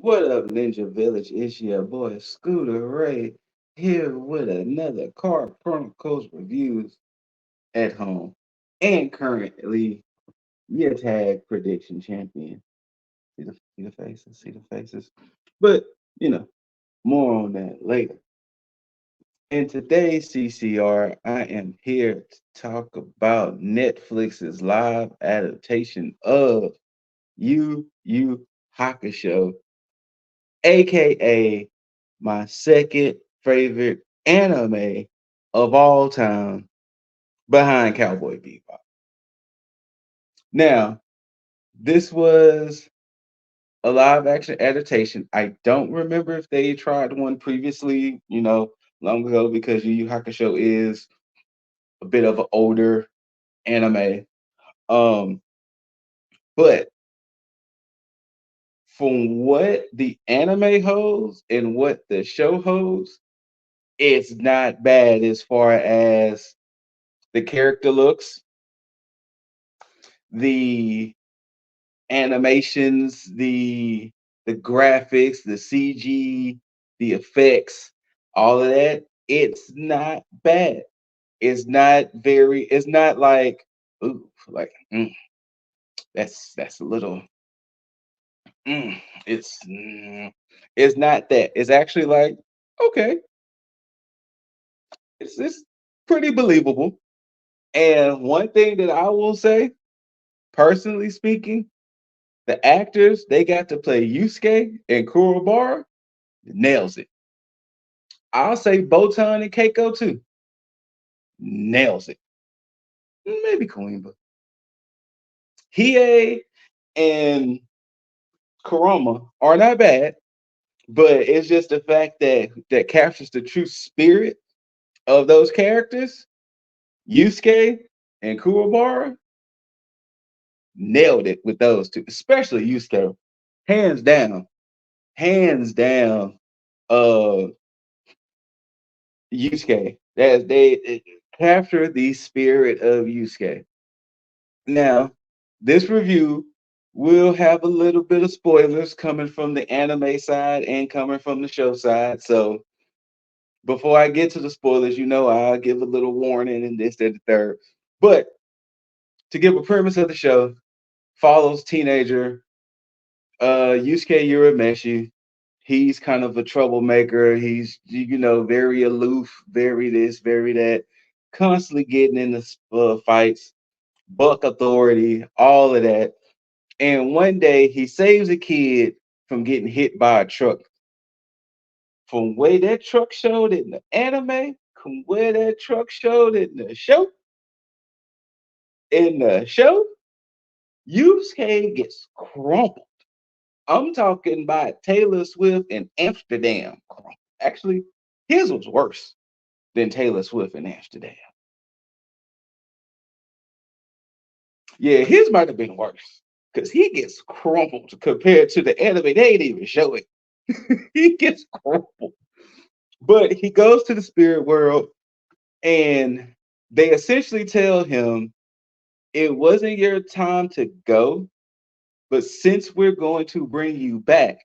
What up, Ninja Village? It's your boy Scooter Ray here with another Card Chronicles reviews at home and currently your tag prediction champion. See the faces, see the faces. But, you know, more on that later. In today's CCR, I am here to talk about Netflix's live adaptation of Yu Yu Hakusho, aka my second favorite anime of all time behind Cowboy Bebop. Now, this was a live action adaptation. I don't remember if they tried one previously, long ago, because Yu Yu Hakusho is a bit of an older anime. Um, but from what the anime holds and what the show holds, it's not bad as far as the character looks, the animations, the graphics, the CG, the effects, all of that. It's not bad. It's not like, ooh, like that's a little mm, it's it's not that. It's actually like, okay, it's pretty believable. And one thing that I will say, personally speaking, the actors they got to play Yusuke and Kurobara nails it. I'll say Botan and Keiko too. Nails it. Maybe Koimba. Hiei and Kurama are not bad, but it's just the fact that captures the true spirit of those characters. Yusuke and Kurobara nailed it with those two, especially Yusuke. Hands down. Hands down. Uh Yusuke. That they capture the spirit of Yusuke. Now, this review will have a little bit of spoilers coming from the anime side and coming from the show side. So before I get to the spoilers, I'll give a little warning and this, that, the third. But to give a premise of the show, follows teenager Yusuke Urameshi. He's kind of a troublemaker. He's very aloof, very this, very that, constantly getting into fights, buck authority, all of that. And one day he saves a kid from getting hit by a truck. From where that truck showed in the anime, from where that truck showed in the show, Yusuke gets crumpled. I'm talking about Taylor Swift in Amsterdam. Actually, his was worse than Taylor Swift in Amsterdam. Yeah, his might have been worse because he gets crumpled compared to the anime. They ain't even show it. He gets crumpled. But he goes to the spirit world and they essentially tell him it wasn't your time to go, but since we're going to bring you back,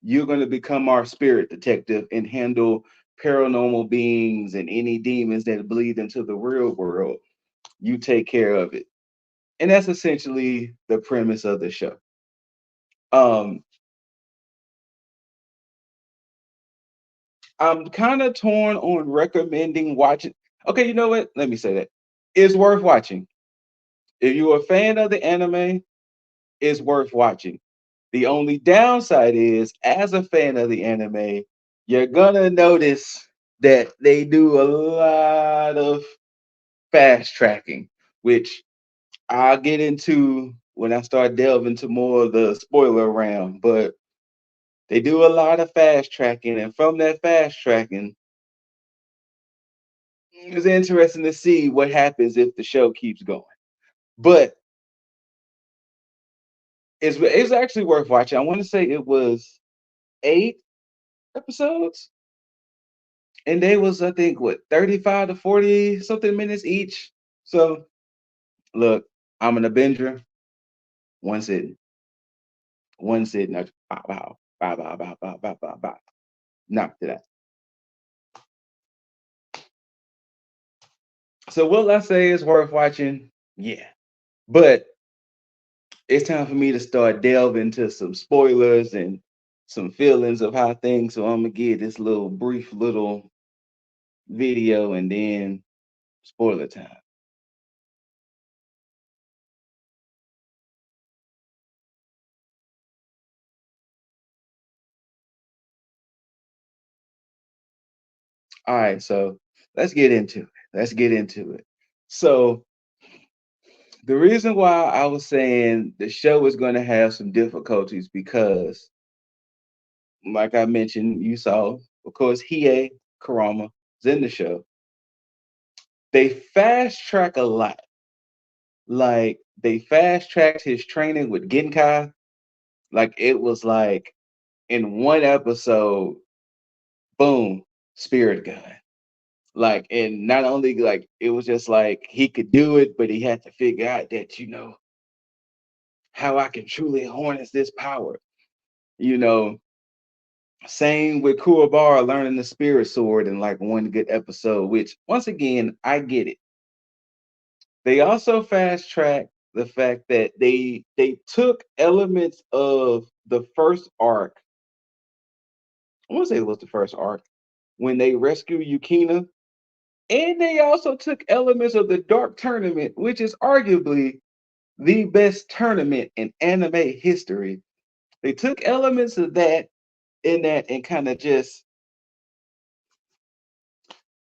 you're going to become our spirit detective and handle paranormal beings and any demons that bleed into the real world. You take care of it. And that's essentially the premise of the show. Um, I'm kind of torn on recommending watching. Okay, you know what? Let me say that. It's worth watching. If you're a fan of the anime, it's worth watching. The only downside is, as a fan of the anime, you're gonna notice that they do a lot of fast tracking, which I'll get into when I start delving into more of the spoiler round. But they do a lot of fast tracking, and from that fast tracking, it's interesting to see what happens if the show keeps going. But it's actually worth watching. I want to say it was 8 episodes, and they was, I think, what, 35 to 40 something minutes each. So look, I'm an Avenger, one sitting, one sitting. Wow. Bye, bye, bye, bye, bye, bye, bye. Knock to that. So will I say it's worth watching? Yeah. But it's time for me to start delving into some spoilers and some feelings of how things. So I'm gonna give this little brief little video and then spoiler time. All right, so let's get into it. Let's get into it. So the reason why I was saying the show is going to have some difficulties because, like I mentioned, you saw, of course, Hiei Karama is in the show. They fast track a lot. Like they fast tracked his training with Genkai. Like it was like in one episode, boom, spirit gun. Like, and not only like it was just like he could do it, but he had to figure out that, how I can truly harness this power. You know, same with Kuwabara learning the spirit sword in like one good episode, which once again, I get it. They also fast track the fact that they took elements of the first arc. I want to say it was the first arc when they rescue Yukina. And they also took elements of the Dark Tournament, which is arguably the best tournament in anime history. They took elements of that in that and kind of just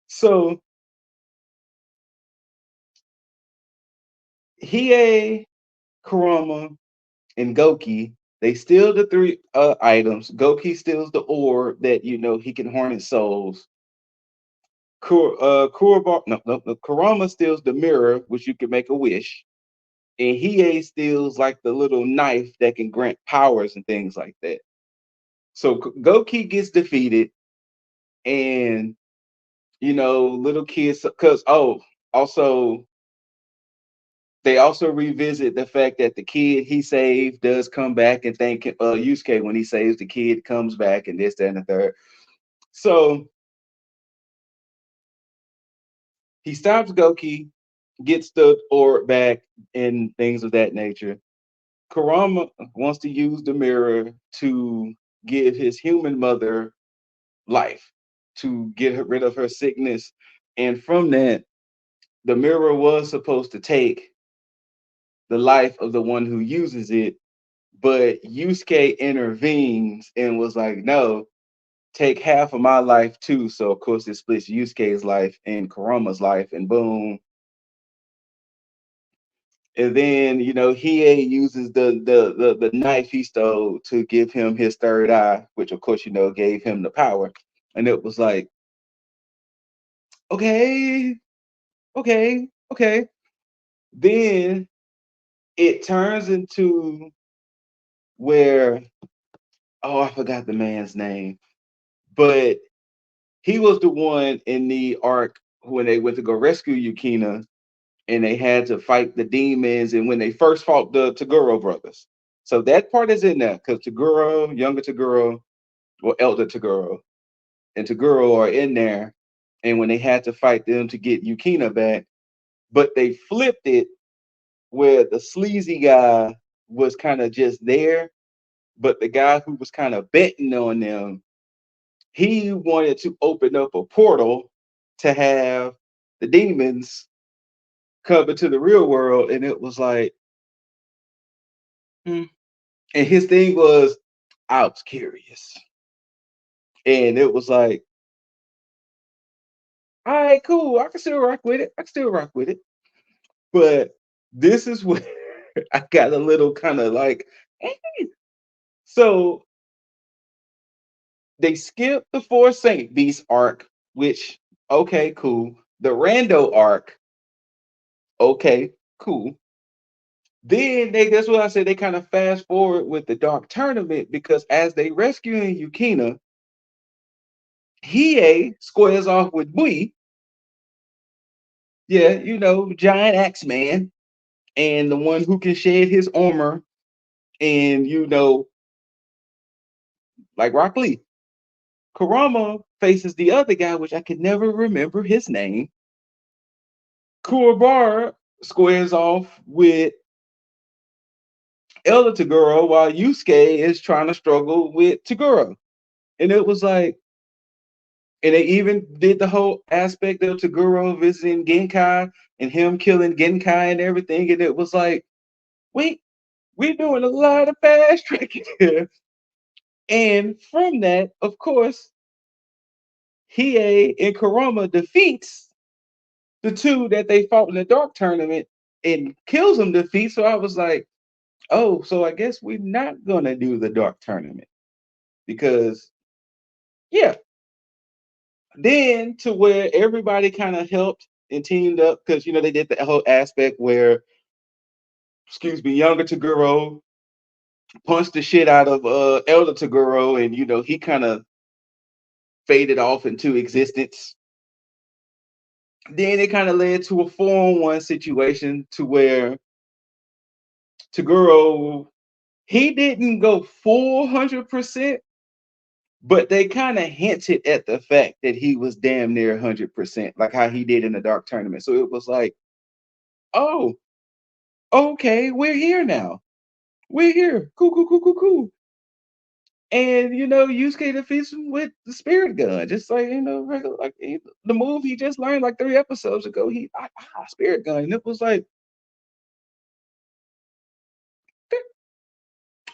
so Hiei, Kurama, and Goki, they steal the three items. Goki steals the orb that he can harness souls. No, Kurama steals the mirror, which you can make a wish. And Hiei steals like the little knife that can grant powers and things like that. So Goki gets defeated, and little kids. Because also they also revisit the fact that the kid he saved does come back and thank Yusuke when he saves the kid comes back and this, that, and the third. So he stops Goki, gets the orb back, and things of that nature. Kurama wants to use the mirror to give his human mother life, to get rid of her sickness. And from that, the mirror was supposed to take the life of the one who uses it, but Yusuke intervenes and was like, no, take half of my life too. So of course it splits Yusuke's life and Kurama's life, and boom. And then Hiei uses the knife he stole to give him his third eye, which of course gave him the power. And it was like, okay, okay, okay. Then it turns into where, I forgot the man's name, but he was the one in the arc when they went to go rescue Yukina and they had to fight the demons, and when they first fought the Taguro brothers. So that part is in there because Taguro, younger Taguro, or elder Taguro, and Taguro are in there. And when they had to fight them to get Yukina back, but they flipped it where the sleazy guy was kind of just there, but the guy who was kind of betting on them, he wanted to open up a portal to have the demons come into the real world. And it was like, hmm. And his thing was, I was curious. And it was like, all right, cool. I can still rock with it. I can still rock with it. But this is where I got a little kind of like, eh. So they skipped the Four Saint Beast arc, which, okay, cool. The Rando arc, okay, cool. Then that's what I said. They kind of fast forward with the Dark Tournament because as they rescuing Yukina, Hiei squares off with Bui. Yeah, giant axe man, and the one who can shed his armor, and like Rock Lee. Kurama faces the other guy, which I could never remember his name. Kuwabara squares off with Elder Taguro while Yusuke is trying to struggle with Taguro. And it was like, and they even did the whole aspect of Taguro visiting Genkai and him killing Genkai and everything. And it was like, wait, we're doing a lot of fast tracking here. And from that, of course, Hiei and Kurama defeats the two that they fought in the dark tournament and kills them defeat. So I was like, oh, so I guess we're not gonna do the dark tournament because yeah. Then to where everybody kind of helped and teamed up because they did the whole aspect where, excuse me, younger Taguro punched the shit out of elder Taguro, and he kind of faded off into existence. Then it kind of led to a 4-on-1 situation to where Taguro he didn't go full 100%, but they kind of hinted at the fact that he was damn near 100%, like how he did in the dark tournament. So it was like, oh, okay, we're here now. We're here. Cool, cool, cool, cool, cool. And Yusuke defeats him with the spirit gun, just like regular, like the move he just learned like 3 episodes ago. Spirit gun, and it was like,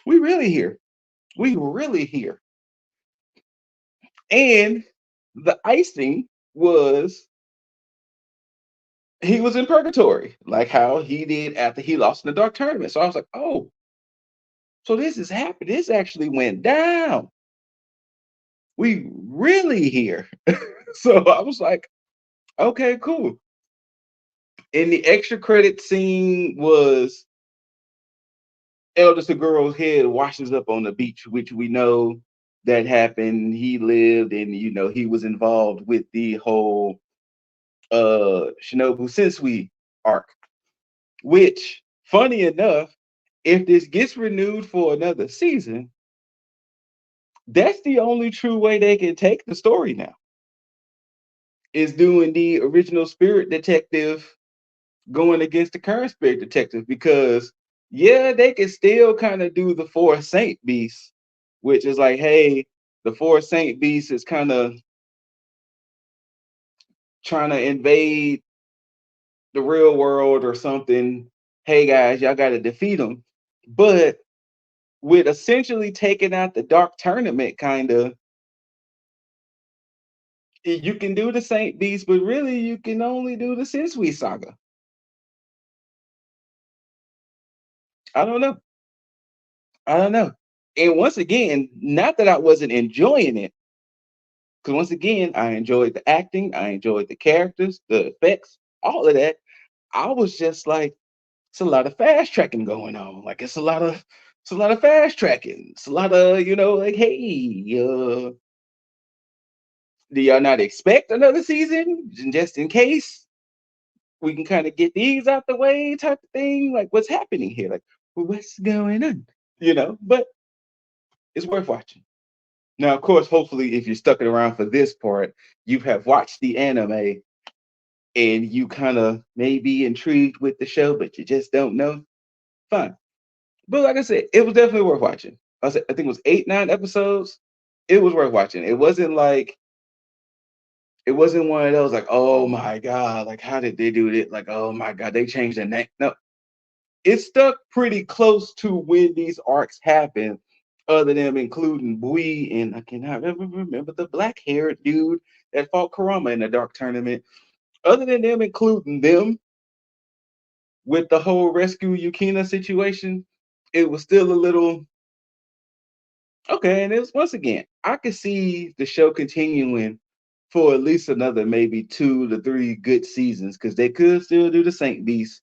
we really here. We really here. And the icing was he was in purgatory, like how he did after he lost in the dark tournament. So I was like, oh, so this is happening. This actually went down. We really here. So I was like, okay, cool. And the extra credit scene was Elder Seguro's head washes up on the beach, which we know that happened. He lived, and he was involved with the whole Shinobu Sensui arc. Which, funny enough, if this gets renewed for another season, that's the only true way they can take the story now. Is doing the original Spirit Detective going against the current Spirit Detective, because yeah, they can still kind of do the Four Saint Beast, which is like, hey, the Four Saint Beast is kind of trying to invade the real world or something. Hey guys, y'all got to defeat them. But with essentially taking out the dark tournament, kind of, you can do the Saint Beast, but really you can only do the Sensui saga. I don't know. I don't know. And once again, not that I wasn't enjoying it, because once again, I enjoyed the acting, I enjoyed the characters, the effects, all of that. I was just like, it's a lot of fast tracking going on. Like it's a lot of fast tracking. It's a lot of, like, hey, do y'all not expect another season? Just in case we can kind of get these out the way, type of thing. Like, what's happening here? Like, well, what's going on? But it's worth watching. Now, of course, hopefully, if you're stuck around for this part, you have watched the anime and you kind of may be intrigued with the show, but you just don't know. Fine. But like I said, it was definitely worth watching. I think it was 8, 9 episodes. It was worth watching. It wasn't one of those like, oh my God, like how did they do it? Like, oh my God, they changed the name. No, it stuck pretty close to when these arcs happened, other than including Bui and I cannot remember the black haired dude that fought Kurama in the dark tournament. Other than them including them with the whole rescue Yukina situation, it was still a little okay. And it was, once again, I could see the show continuing for at least another maybe 2 to 3 good seasons because they could still do the Saint Beast,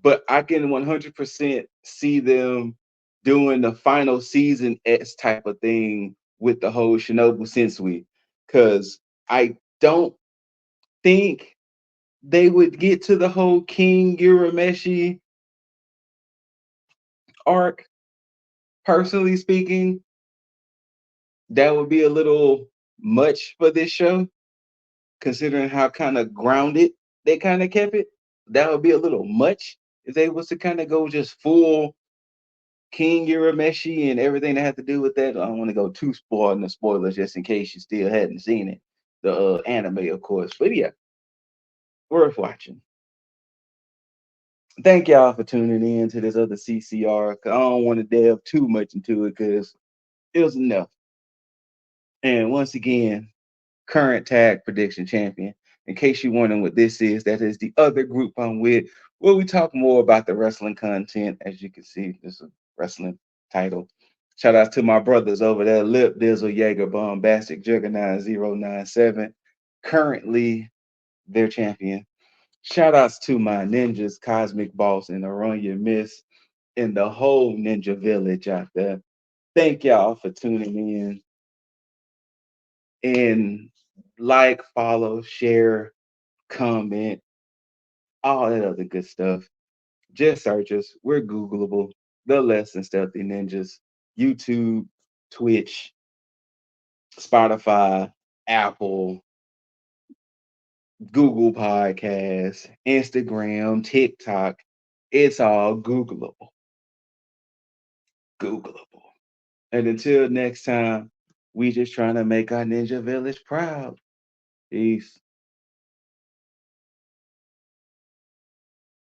but I can 100% see them doing the final season X type of thing with the whole Shinobu Sensui, because I don't think they would get to the whole King Urameshi arc, personally speaking, that would be a little much for this show, considering how kind of grounded they kind of kept it. That would be a little much if they was to kind of go just full King Urameshi and everything that had to do with that. I don't want to go too spoiled in the spoilers just in case you still hadn't seen it. The anime, of course. But yeah, worth watching. Thank y'all for tuning in to this other CCR. 'Cause I don't want to delve too much into it because it was enough. And once again, current tag prediction champion. In case you're wondering what this is, that is the other group I'm with, where we talk more about the wrestling content. As you can see, this is a wrestling title. Shout out to my brothers over there, Lip Dizzle, Jaeger, Bombastic, Juggernaut 097. Currently their champion. Shout outs to my ninjas, Cosmic Boss and Arunya Miss, and the whole ninja village out there. Thank y'all for tuning in and like, follow, share, comment, all that other good stuff. Just search us. We're Googleable. The Less Than Stealthy Ninjas. YouTube, Twitch, Spotify, Apple, Google Podcasts, Instagram, TikTok. It's all Googleable. Googleable. And until next time, we just trying to make our ninja village proud. Peace.